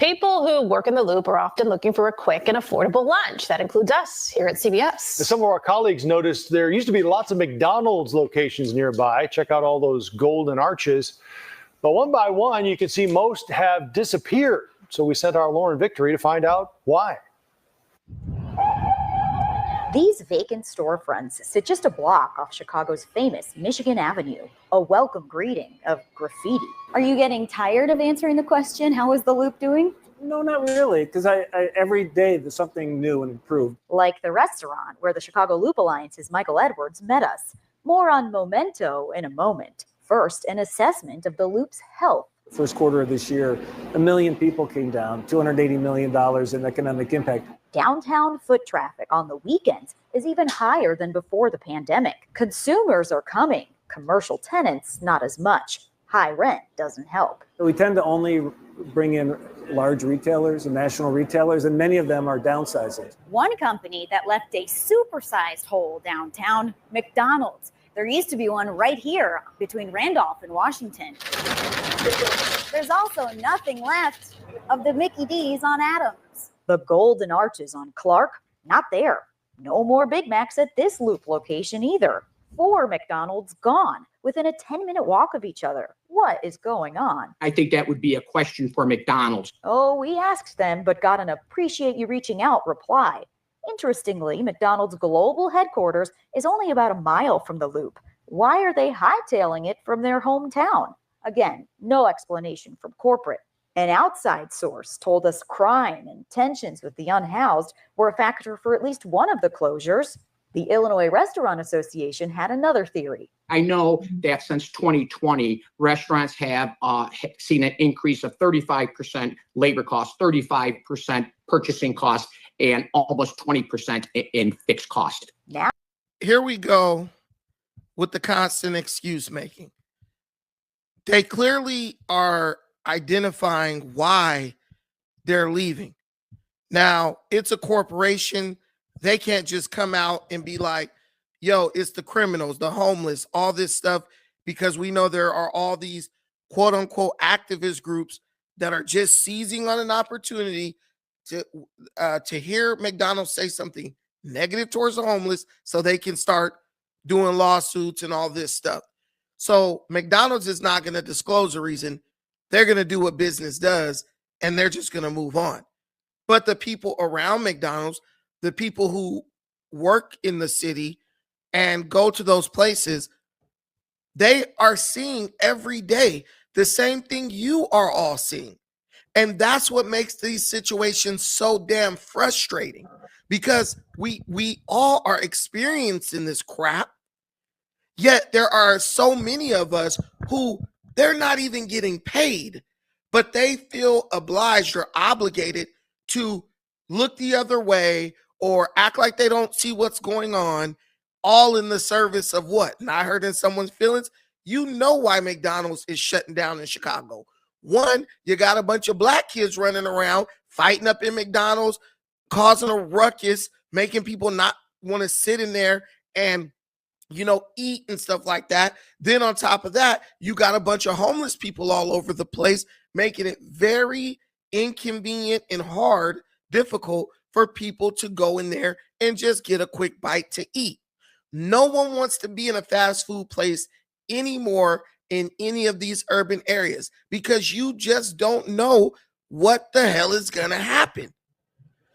People who work in the Loop are often looking for a quick and affordable lunch. That includes us here at CBS. Some of our colleagues noticed there used to be lots of McDonald's locations nearby. Check out all those golden arches. But one by one, you can see most have disappeared. So we sent our Lauren Victory to find out why. These vacant storefronts sit just a block off Chicago's famous Michigan Avenue, a welcome greeting of graffiti. Are you getting tired of answering the question, how is the Loop doing? No, not really, because I every day there's something new and improved. Like the restaurant where the Chicago Loop Alliance's Michael Edwards met us. More on Memento in a moment. First, an assessment of the Loop's health. First quarter of this year, 1 million people came down, $280 million in economic impact. Downtown foot traffic on the weekends is even higher than before the pandemic. Consumers are coming, commercial tenants not as much. High rent doesn't help. We tend to only bring in large retailers and national retailers, and many of them are downsizing. One company that left a supersized hole downtown, McDonald's. There used to be one right here between Randolph and Washington. There's also nothing left of the Mickey D's on Adams. The golden arches on Clark, not there. No more Big Macs at this Loop location either. 4 McDonald's gone, within a 10-minute walk of each other. What is going on? I think that would be a question for McDonald's. Oh, we asked them, but got an appreciate you reaching out reply. Interestingly, McDonald's global headquarters is only about a mile from the Loop. Why are they hightailing it from their hometown? Again, no explanation from corporate. An outside source told us crime and tensions with the unhoused were a factor for at least one of the closures. The Illinois Restaurant Association had another theory. I know that since 2020, restaurants have seen an increase of 35% labor costs, 35% purchasing costs, and almost 20% in fixed cost. Now, here we go with the constant excuse making. They clearly are identifying why they're leaving. Now, it's a corporation. They can't just come out and be like, yo, it's the criminals, the homeless, all this stuff, because we know there are all these quote unquote activist groups that are just seizing on an opportunity to hear McDonald's say something negative towards the homeless so they can start doing lawsuits and all this stuff. So McDonald's is not going to disclose the reason. They're going to do what business does, and they're just going to move on. But the people around McDonald's, the people who work in the city and go to those places, they are seeing every day the same thing you are all seeing. And that's what makes these situations so damn frustrating, because we all are experiencing this crap. Yet there are so many of us who they're not even getting paid, but they feel obliged or obligated to look the other way or act like they don't see what's going on, all in the service of what? Not hurting someone's feelings? You know why McDonald's is shutting down in Chicago. One, you got a bunch of black kids running around, fighting up in McDonald's, causing a ruckus, making people not want to sit in there and eat and stuff like that. Then on top of that, you got a bunch of homeless people all over the place, making it very inconvenient and hard, difficult for people to go in there and just get a quick bite to eat. No one wants to be in a fast food place anymore in any of these urban areas, because you just don't know what the hell is going to happen.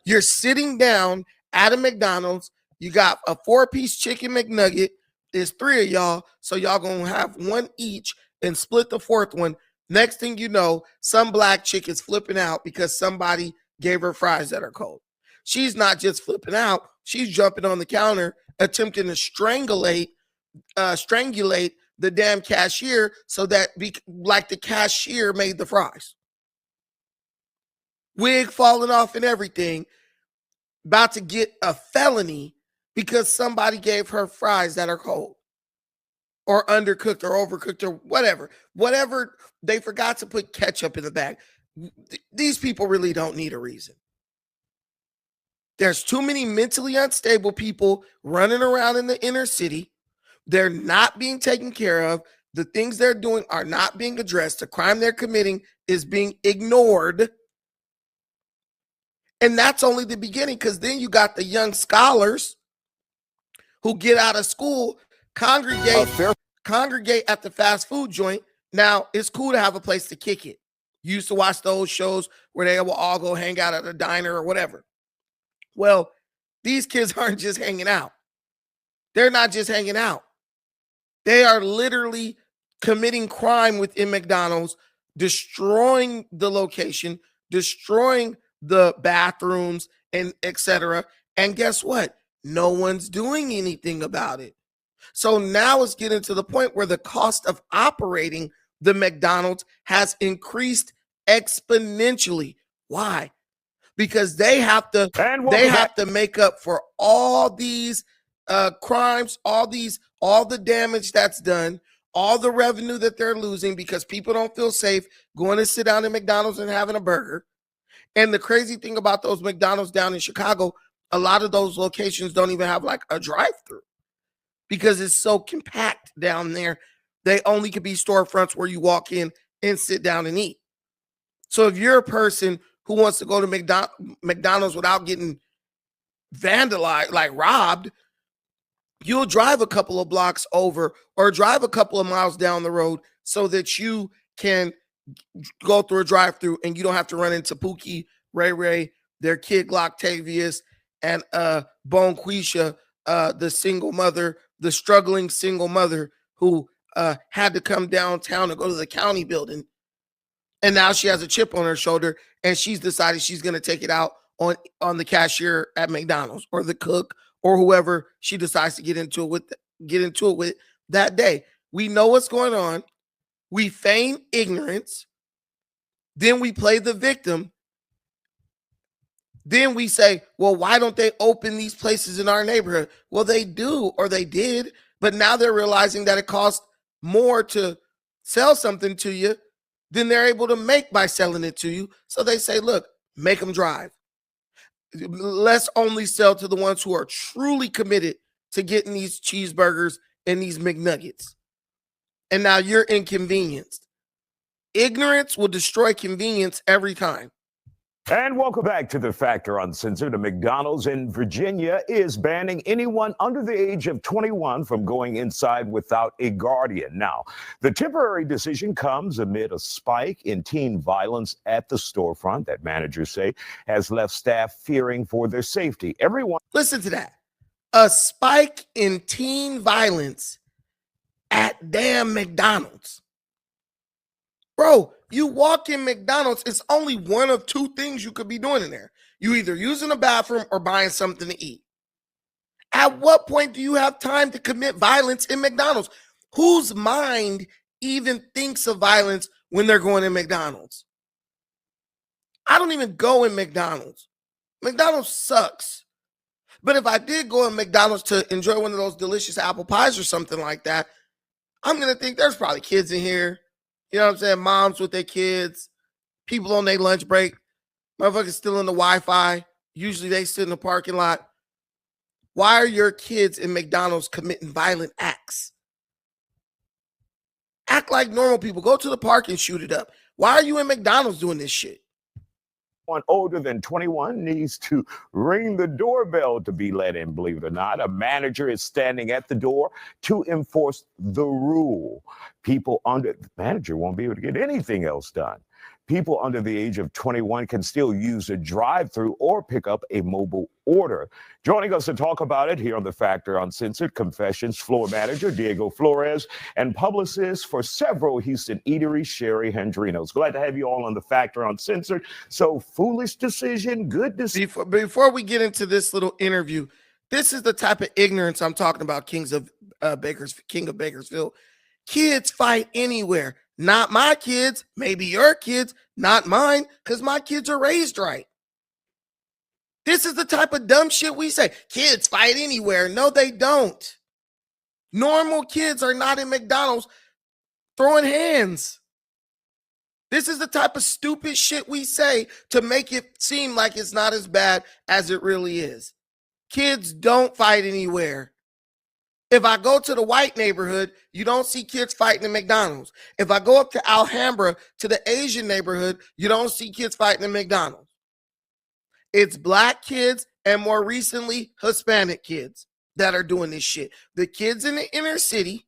You're sitting down at a McDonald's, you got a 4-piece chicken McNugget. There's 3 of y'all, so y'all gonna have one each and split the 4th one. Next thing you know, some black chick is flipping out because somebody gave her fries that are cold. She's not just flipping out, she's jumping on the counter, attempting to strangulate the damn cashier so that like the cashier made the fries. Wig falling off and everything, about to get a felony because somebody gave her fries that are cold or undercooked or overcooked or whatever. They forgot to put ketchup in the bag. These people really don't need a reason. There's too many mentally unstable people running around in the inner city. They're not being taken care of. The things they're doing are not being addressed. The crime they're committing is being ignored. And that's only the beginning, because then you got the young scholars who get out of school, congregate at the fast food joint. Now, it's cool to have a place to kick it. You used to watch those shows where they will all go hang out at a diner or whatever. Well, these kids aren't just hanging out. They're not just hanging out. They are literally committing crime within McDonald's, destroying the location, destroying the bathrooms, and etc. And guess what? No one's doing anything about it. So now it's getting to the point where the cost of operating the McDonald's has increased exponentially. Why? Because they have to make up for all these crimes, all the damage that's done, all the revenue that they're losing because people don't feel safe going to sit down at McDonald's and having a burger. And the crazy thing about those McDonald's down in Chicago, a lot of those locations don't even have like a drive-through because it's so compact down there. They only could be storefronts where you walk in and sit down and eat. So if you're a person who wants to go to McDonald's without getting vandalized, like robbed, you'll drive a couple of blocks over or drive a couple of miles down the road so that you can go through a drive-through and you don't have to run into Pookie, Ray Ray, their kid Gloctavius, and Bonquisha, the single mother, the struggling single mother who had to come downtown to go to the county building. And now she has a chip on her shoulder and she's decided she's going to take it out on the cashier at McDonald's or the cook or whoever she decides to get into it with that day. We know what's going on. We feign ignorance. Then we play the victim. Then we say, well, why don't they open these places in our neighborhood? Well, they do, or they did, but now they're realizing that it costs more to sell something to you than they're able to make by selling it to you. So they say, look, make them drive. Let's only sell to the ones who are truly committed to getting these cheeseburgers and these McNuggets. And now you're inconvenienced. Ignorance will destroy convenience every time. And welcome back to The Factor Uncensored. A McDonald's in Virginia is banning anyone under the age of 21 from going inside without a guardian. Now, the temporary decision comes amid a spike in teen violence at the storefront that managers say has left staff fearing for their safety. Listen to that. A spike in teen violence at damn McDonald's. Bro, you walk in McDonald's, it's only one of two things you could be doing in there. You either using a bathroom or buying something to eat. At what point do you have time to commit violence in McDonald's? Whose mind even thinks of violence when they're going to McDonald's? I don't even go in McDonald's. McDonald's sucks. But if I did go in McDonald's to enjoy one of those delicious apple pies or something like that, I'm going to think there's probably kids in here. You know what I'm saying? Moms with their kids, people on their lunch break, motherfuckers still in the Wi-Fi. Usually they sit in the parking lot. Why are your kids in McDonald's committing violent acts? Act like normal people. Go to the park and shoot it up. Why are you in McDonald's doing this shit? Anyone older than 21 needs to ring the doorbell to be let in, believe it or not. A manager is standing at the door to enforce the rule. The manager won't be able to get anything else done. People under the age of 21 can still use a drive-through or pick up a mobile order. Joining us to talk about it here on The Factor Uncensored, Confessions floor manager Diego Flores and publicist for several Houston eateries, Sherry Hendrinos. Glad to have you all on The Factor Uncensored. So, foolish decision, good decision. Before we get into this little interview, this is the type of ignorance I'm talking about, King of Bakersfield. Kids fight anywhere. Not my kids, maybe your kids, not mine, because my kids are raised right. This is the type of dumb shit we say. Kids fight anywhere. No, they don't. Normal kids are not in McDonald's throwing hands. This is the type of stupid shit we say to make it seem like it's not as bad as it really is. Kids don't fight anywhere. If I go to the white neighborhood, you don't see kids fighting in McDonald's. If I go up to Alhambra to the Asian neighborhood, you don't see kids fighting in McDonald's. It's black kids and more recently Hispanic kids that are doing this shit. The kids in the inner city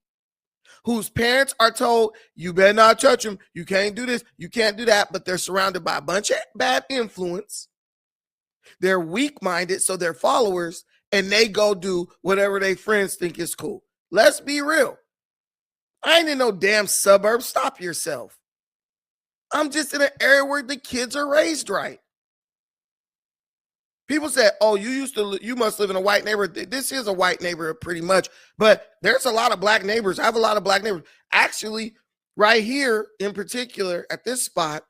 whose parents are told, you better not touch them, you can't do this, you can't do that, but they're surrounded by a bunch of bad influence. They're weak-minded, so they're followers, and they go do whatever their friends think is cool. Let's be real. I ain't in no damn suburb. Stop yourself. I'm just in an area where the kids are raised right. People say, oh, you must live in a white neighborhood. This is a white neighborhood pretty much, but there's a lot of black neighbors. I have a lot of black neighbors. Actually, right here in particular at this spot,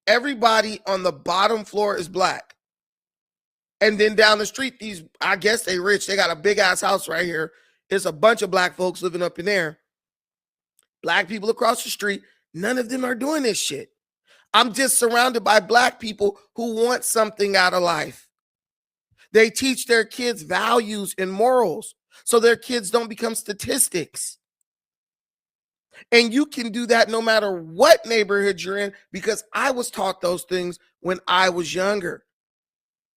everybody on the bottom floor is black. And then down the street, I guess they rich. They got a big ass house right here. It's a bunch of black folks living up in there. Black people across the street, none of them are doing this shit. I'm just surrounded by black people who want something out of life. They teach their kids values and morals so their kids don't become statistics. And you can do that no matter what neighborhood you're in, because I was taught those things when I was younger.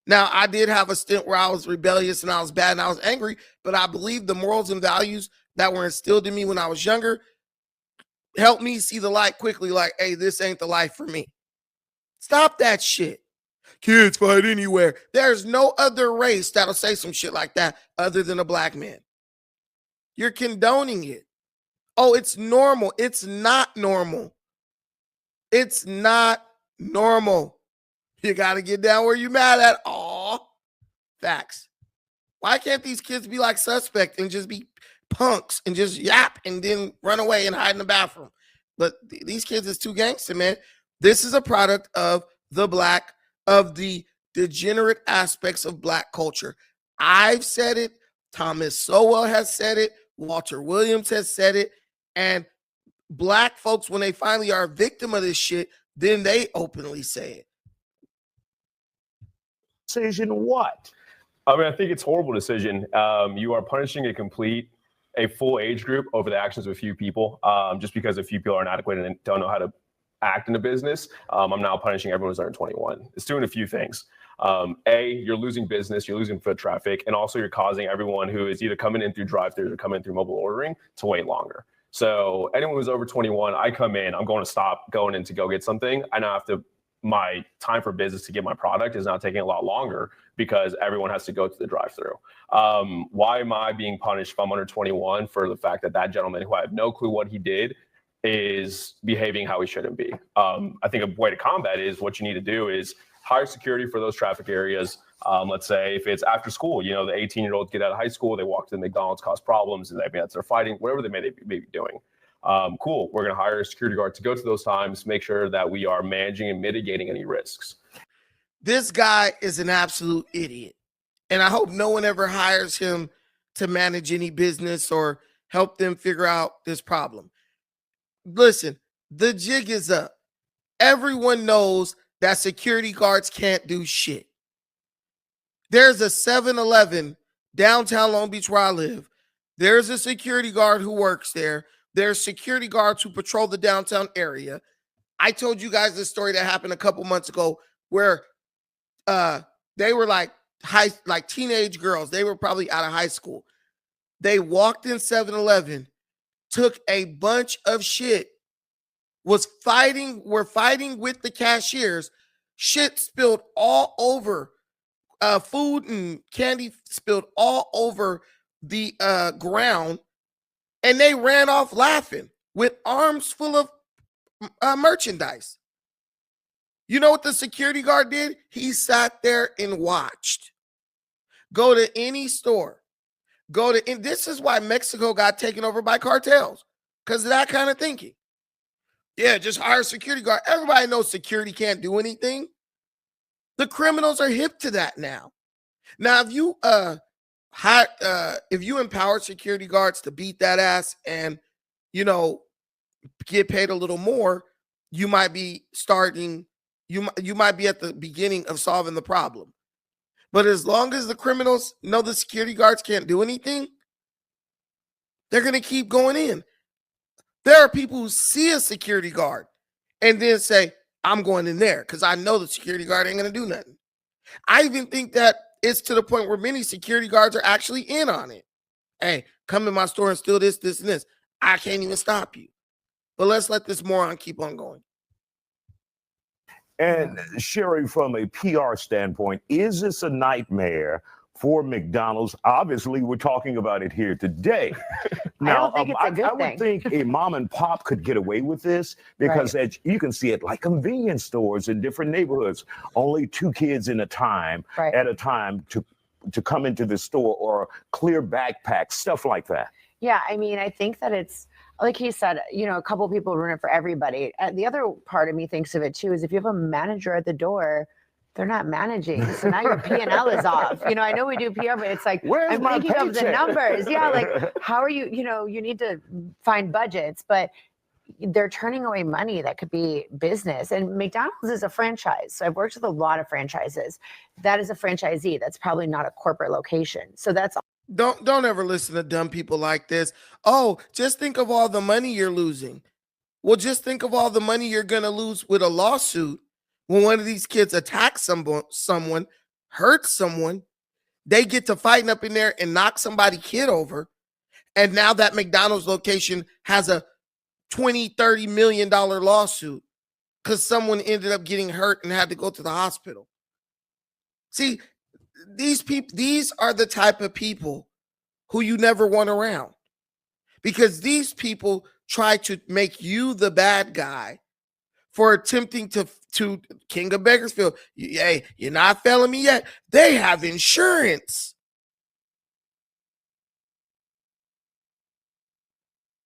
Now, I did have a stint where I was rebellious and I was bad and I was angry, but I believe the morals and values that were instilled in me when I was younger helped me see the light quickly, like, hey, this ain't the life for me. Stop that shit. Kids fight anywhere. There's no other race that'll say some shit like that other than a black man. You're condoning it. Oh, it's normal. It's not normal. It's not normal. You got to get down where you mad at. Aw. Facts. Why can't these kids be like Suspect and just be punks and just yap and then run away and hide in the bathroom? But these kids is too gangster, man. This is a product of the degenerate aspects of black culture. I've said it. Thomas Sowell has said it. Walter Williams has said it. And black folks, when they finally are a victim of this shit, then they openly say it. Decision what? I mean, I think it's a horrible decision. You are punishing a full age group over the actions of a few people, just because a few people are inadequate and don't know how to act in a business. I'm now punishing everyone who's under 21. It's doing a few things. A, you're losing business, you're losing foot traffic, and also you're causing everyone who is either coming in through drive-thrus or coming in through mobile ordering to wait longer. So anyone who's over 21, I come in, I'm going to stop going in to go get something. I now have to, my time for business to get my product is now taking a lot longer because everyone has to go to the drive-thru. Why am I being punished if I'm under 21 for the fact that that gentleman, who I have no clue what he did, is behaving how he shouldn't be? I think a way to combat is, what you need to do is hire security for those traffic areas. Let's say if it's after school, the 18-year-olds get out of high school, they walk to the McDonald's, cause problems, and that's they're fighting, whatever they may be doing. Cool. We're going to hire a security guard to go to those times, make sure that we are managing and mitigating any risks. This guy is an absolute idiot. And I hope no one ever hires him to manage any business or help them figure out this problem. Listen, the jig is up. Everyone knows that security guards can't do shit. There's a 7-Eleven downtown Long Beach where I live. There's a security guard who works there. There's security guards who patrol the downtown area. I told you guys this story that happened a couple months ago where they were like teenage girls. They were probably out of high school. They walked in 7-Eleven, took a bunch of shit, were fighting with the cashiers. Shit spilled all over, food and candy spilled all over the ground, and they ran off laughing with arms full of merchandise. You know what the security guard did? He sat there and watched. Go to any store. This is why Mexico got taken over by cartels, because of that kind of thinking. Yeah, just hire a security guard. Everybody knows security can't do anything. The criminals are hip to that now. Now, if you empower security guards to beat that ass and, get paid a little more, you might be you might be at the beginning of solving the problem. But as long as the criminals know the security guards can't do anything, they're going to keep going in. There are people who see a security guard and then say, I'm going in there because I know the security guard ain't going to do nothing. I even think that it's to the point where many security guards are actually in on it. Hey, come in my store and steal this, this, and this. I can't even stop you. But let's let this moron keep on going. And Sherry, from a PR standpoint, is this a nightmare for McDonald's? Obviously, we're talking about it here today. Now, I don't think it's a good I would think a mom and pop could get away with this because you can see it like convenience stores in different neighborhoods. Only 2 kids at a time to come into the store, or clear backpacks, stuff like that. Yeah, I mean, I think that it's like he said, you know, a couple people ruin it for everybody. The other part of me thinks of it too is if you have a manager at the door, they're not managing. So now your P&L is off. You know, I know we do PR, but it's like, Where's I'm my thinking of the paycheck? numbers. Yeah, like how are you, you know, you need to find budgets, but they're turning away money that could be business. And McDonald's is a franchise. So I've worked with a lot of franchises. That is a franchisee. That's probably not a corporate location. So that's Don't ever listen to dumb people like this. Oh, just think of all the money you're losing. Well, just think of all the money you're going to lose with a lawsuit when one of these kids attacks someone, hurts someone. They get to fighting up in there and knock somebody's kid over. And now that McDonald's location has a $20-30 million lawsuit because someone ended up getting hurt and had to go to the hospital. See, these are the type of people who you never want around, because these people try to make you the bad guy for attempting to King of Bakersfield. Hey, you're not failing me yet. They have insurance.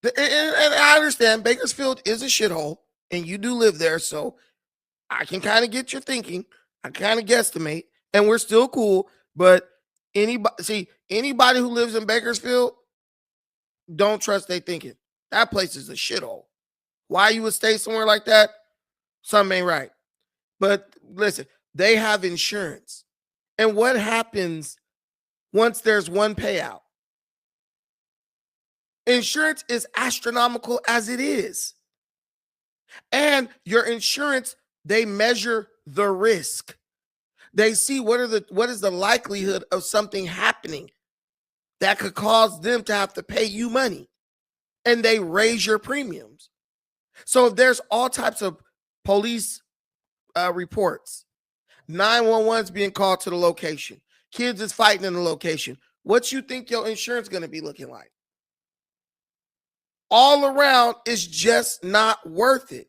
And I understand Bakersfield is a shithole, and you do live there, so I can kind of get your thinking. I kind of guesstimate, and we're still cool. But anybody who lives in Bakersfield, don't trust they thinking. That place is a shithole. Why you would stay somewhere like that? Something ain't right. But listen, they have insurance. And what happens once there's one payout? Insurance is astronomical as it is. And your insurance, they measure the risk. They see what is the likelihood of something happening that could cause them to have to pay you money. And they raise your premiums. So if there's all types of police reports, 911 is being called to the location, kids is fighting in the location, what you think your insurance going to be looking like? All around, it's just not worth it.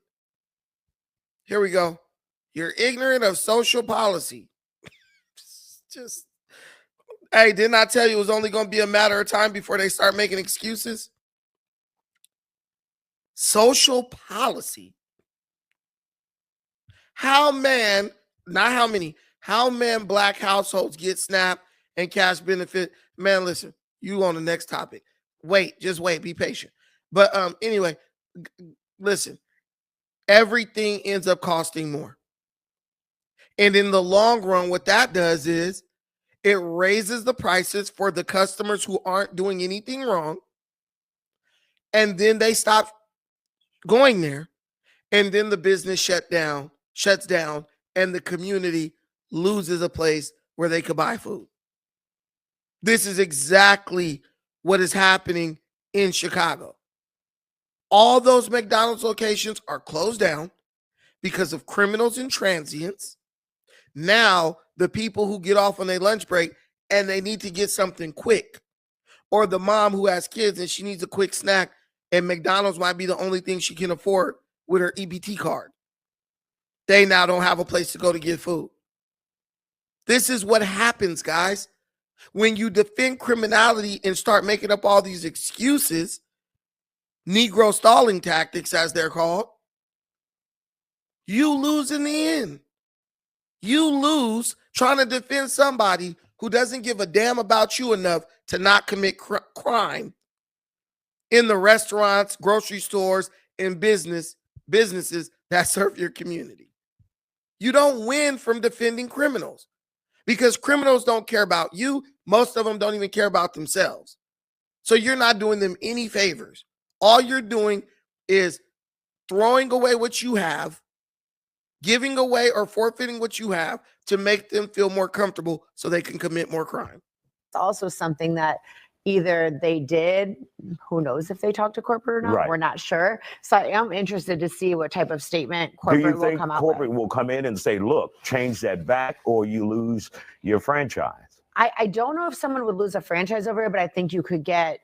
Here we go. You're ignorant of social policy. Just, hey, didn't I tell you it was only going to be a matter of time before they start making excuses? Social policy. How many black households get SNAP and cash benefit? Man, listen, you on the next topic. Just wait, be patient. But anyway, listen, everything ends up costing more. And in the long run, what that does is it raises the prices for the customers who aren't doing anything wrong. And then they stop going there. And then the business shuts down, and the community loses a place where they could buy food. This is exactly what is happening in Chicago. All those McDonald's locations are closed down because of criminals and transients. Now, the people who get off on their lunch break and they need to get something quick, or the mom who has kids and she needs a quick snack, and McDonald's might be the only thing she can afford with her EBT card. They now don't have a place to go to get food. This is what happens, guys. When you defend criminality and start making up all these excuses, Negro stalling tactics, as they're called, you lose in the end. You lose trying to defend somebody who doesn't give a damn about you enough to not commit crime in the restaurants, grocery stores, and businesses that serve your community. You don't win from defending criminals because criminals don't care about you. Most of them don't even care about themselves. So you're not doing them any favors. All you're doing is throwing away what you have giving away or forfeiting what you have to make them feel more comfortable so they can commit more crime. It's also something that either they did, who knows if they talked to corporate or not, Right. we're not sure. So I am interested to see what type of statement Do corporate you will think come out corporate with. will come in and say, look, change that back or you lose your franchise? I don't know if someone would lose a franchise over it, but I think you could get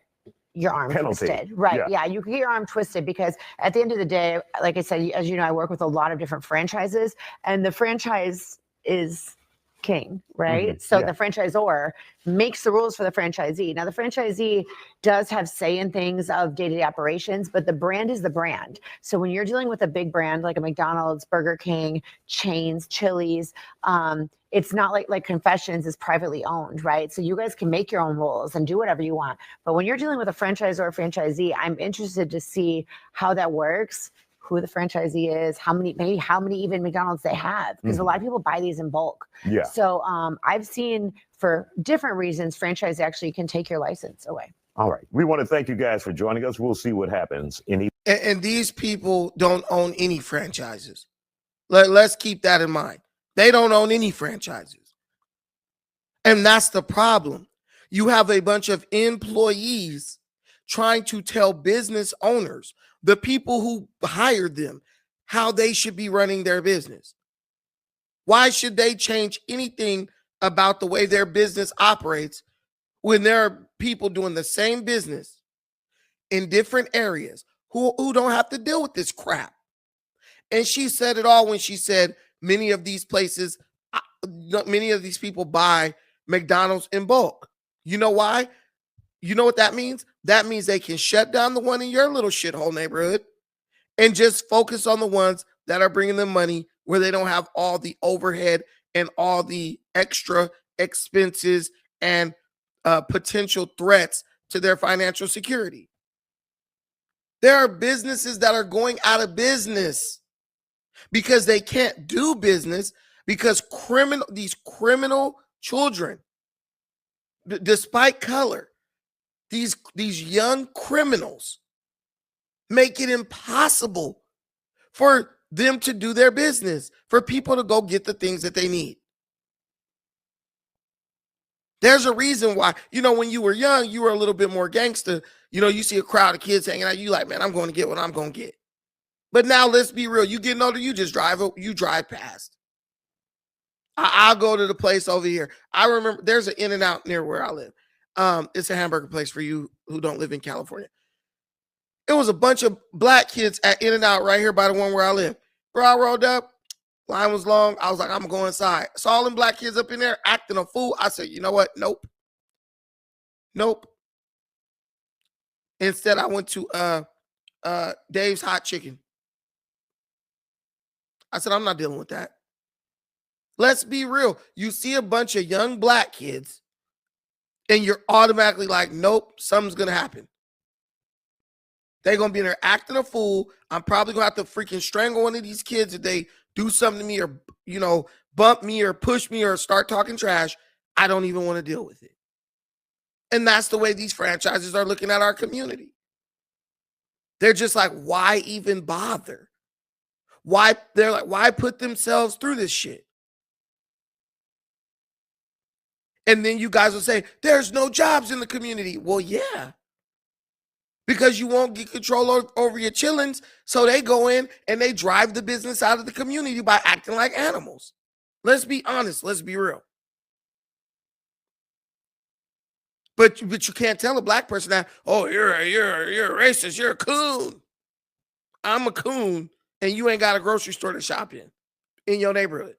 your arm Penalty. twisted. Right. Yeah. Yeah. You could get your arm twisted because at the end of the day, like I said, as you know, I work with a lot of different franchises and the franchise is king, right? So Yeah. the franchisor makes the rules for the franchisee. Now the franchisee does have say in things of day-to-day operations, but the brand is the brand. So when you're dealing with a big brand like a McDonald's, Burger King, chains, Chili's, it's not like Confessions is privately owned, right? So you guys can make your own rules and do whatever you want. But when you're dealing with a franchisor or franchisee, I'm interested to see how that works, who the franchisee is, how many even McDonald's they have, because a lot of people buy these in bulk. Yeah. So I've seen for different reasons, franchise actually can take your license away. All right. We want to thank you guys for joining us. We'll see what happens. And these people don't own any franchises. Let's keep that in mind. They don't own any franchises. And that's the problem. You have a bunch of employees trying to tell business owners, the people who hired them, how they should be running their business. Why should they change anything about the way their business operates when there are people doing the same business in different areas who don't have to deal with this crap? And she said it all when she said many of these places, many of these people buy McDonald's in bulk. You know why? You know what that means? That means they can shut down the one in your little shithole neighborhood and just focus on the ones that are bringing them money where they don't have all the overhead and all the extra expenses and potential threats to their financial security. There are businesses that are going out of business because they can't do business because these criminal children, despite color, these young criminals make it impossible for them to do their business, for people to go get the things that they need. There's a reason why, when you were young, you were a little bit more gangster. You see a crowd of kids hanging out, you like, man, I'm going to get what I'm going to get. But now let's be real. You getting older, you drive past. I'll go to the place over here. I remember there's an In-N-Out near where I live. It's a hamburger place for you who don't live in California. It was a bunch of black kids at In-N-Out right here by the one where I live. Bro, I rolled up. Line was long. I was like, I'm going to go inside. Saw all them black kids up in there acting a fool. I said, you know what? Nope. Instead, I went to Dave's Hot Chicken. I said, I'm not dealing with that. Let's be real. You see a bunch of young black kids and you're automatically like, nope, something's going to happen. They're going to be in there acting a fool. I'm probably going to have to freaking strangle one of these kids if they do something to me or, bump me or push me or start talking trash. I don't even want to deal with it. And that's the way these franchises are looking at our community. They're just like, why even bother? Why put themselves through this shit? And then you guys will say, there's no jobs in the community. Well, yeah. Because you won't get control over your chillins, so they go in and they drive the business out of the community by acting like animals. Let's be honest. Let's be real. But you can't tell a black person that, oh, you're a racist. You're a coon. I'm a coon, and you ain't got a grocery store to shop in your neighborhood.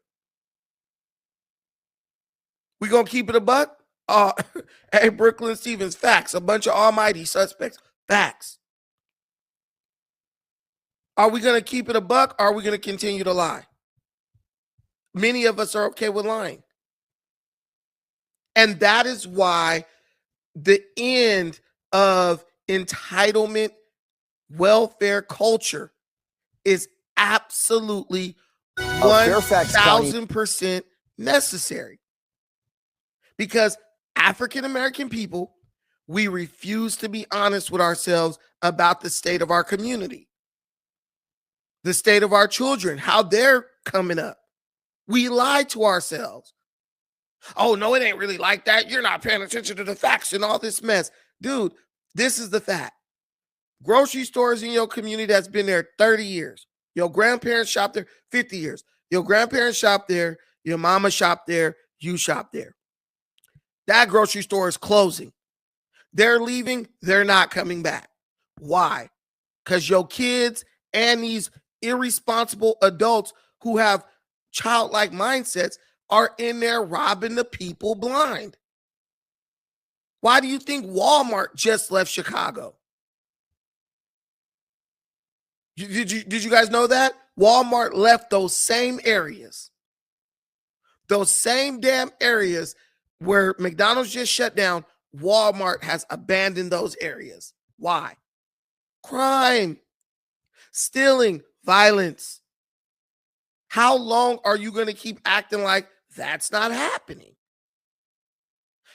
We gonna keep it a buck? Hey, Brooklyn Stevens, facts. A bunch of almighty suspects. Facts. Are we going to keep it a buck or are we going to continue to lie? Many of us are okay with lying. And that is why the end of entitlement welfare culture is absolutely 1,000% necessary. Because African American people, we refuse to be honest with ourselves about the state of our community, the state of our children, how they're coming up. We lie to ourselves. Oh, no, it ain't really like that. You're not paying attention to the facts and all this mess. Dude, this is the fact. Grocery stores in your community that's been there 30 years. Your grandparents shopped there 50 years. Your grandparents shopped there. Your mama shopped there. You shop there. That grocery store is closing. They're leaving. They're not coming back. Why? Because your kids and these irresponsible adults who have childlike mindsets are in there robbing the people blind. Why do you think Walmart just left Chicago? Did you guys know that? Walmart left those same areas. Those same damn areas where McDonald's just shut down, Walmart has abandoned those areas. Why? Crime, stealing, violence. How long are you going to keep acting like that's not happening?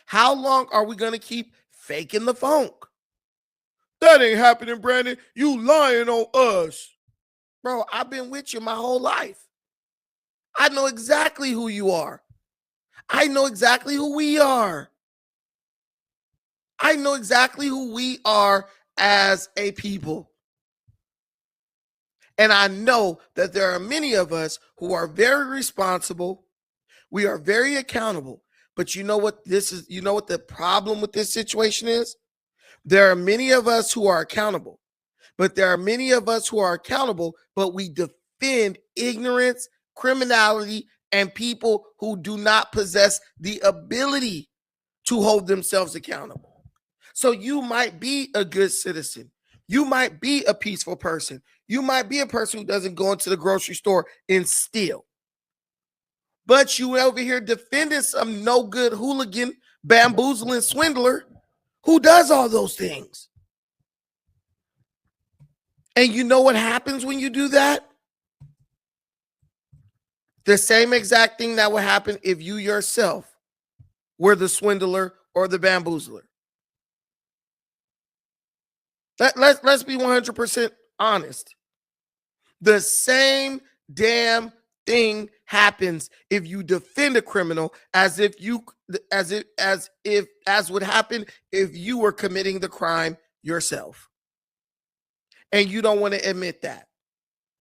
How long are we going to keep faking the funk? That ain't happening, Brandon. You lying on us. Bro, I've been with you my whole life. I know exactly who you are. I know exactly who we are. I know exactly who we are as a people. And I know that there are many of us who are very responsible. We are very accountable. But you know what this is? You know what the problem with this situation is? There are many of us who are accountable. But there are many of us who are accountable, but we defend ignorance, criminality, and people who do not possess the ability to hold themselves accountable. So you might be a good citizen. You might be a peaceful person. You might be a person who doesn't go into the grocery store and steal. But you over here defending some no good hooligan, bamboozling swindler who does all those things. And you know what happens when you do that? The same exact thing that would happen if you yourself were the swindler or the bamboozler. Let's be 100% honest. The same damn thing happens if you defend a criminal as would happen if you were committing the crime yourself. And you don't want to admit that.